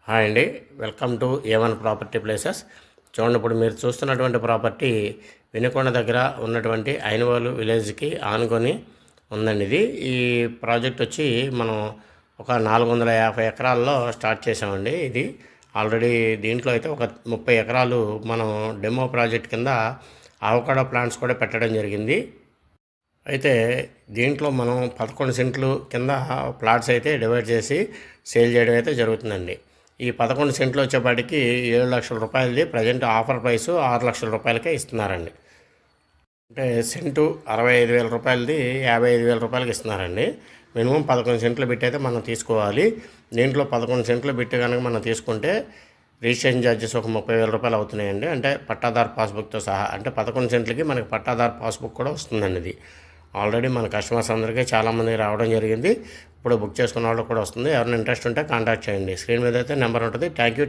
Hi అండి, welcome to A1 property places. చూడండి, ఇప్పుడు మీరు చూస్తున్నటువంటి ప్రాపర్టీ వినుకొండ దగ్గర ఉన్నటువంటి ఐనవోలు విలేజ్కి ఆనుకొని ఉందండి. ఈ ప్రాజెక్ట్ వచ్చి మనం ఒక 450 ఎకరాల్లో స్టార్ట్ చేసామండి. ఇది ఆల్రెడీ దీంట్లో అయితే ఒక 30 ఎకరాలు మనం డెమో ప్రాజెక్ట్ కింద అవకాడో ప్లాంట్స్ కూడా పెట్టడం జరిగింది. అయితే దీంట్లో మనం 11 సెంట్లు కింద ప్లాట్స్ అయితే డివైడ్ చేసి సేల్ చేయడం అయితే జరుగుతుందండి. ఈ 11 సెంట్లు వచ్చేపాటికి 7 లక్షల రూపాయలది ప్రజెంట్ ఆఫర్ ప్రైసు 6 లక్షల రూపాయలకే ఇస్తున్నారండి. అంటే సెంటు 65,000 రూపాయలది 55,000 రూపాయలకి ఇస్తున్నారండి. మినిమం 11 సెంట్లు బిట్ అయితే మనం తీసుకోవాలి. దీంట్లో 11 సెంట్లు బిట్ కనుక మనం తీసుకుంటే రిజిస్ట్రేషన్ ఛార్జెస్ ఒక 30,000 రూపాయలు అవుతున్నాయండి. అంటే పట్టాదారు పాస్బుక్తో సహా. అంటే 11 సెంట్లకి మనకి పట్టాదారు పాస్బుక్ కూడా వస్తుందండి. ఇది ఆల్రెడీ మన కస్టమర్స్ అందరికీ చాలామంది రావడం జరిగింది. ఇప్పుడు బుక్ చేసుకున్న వాళ్ళు కూడా వస్తుంది. ఎవరైనా ఇంట్రెస్ట్ ఉంటే కాంటాక్ట్ చేయండి. స్క్రీన్ మీద అయితే నెంబర్ ఉంటుంది. Thank you.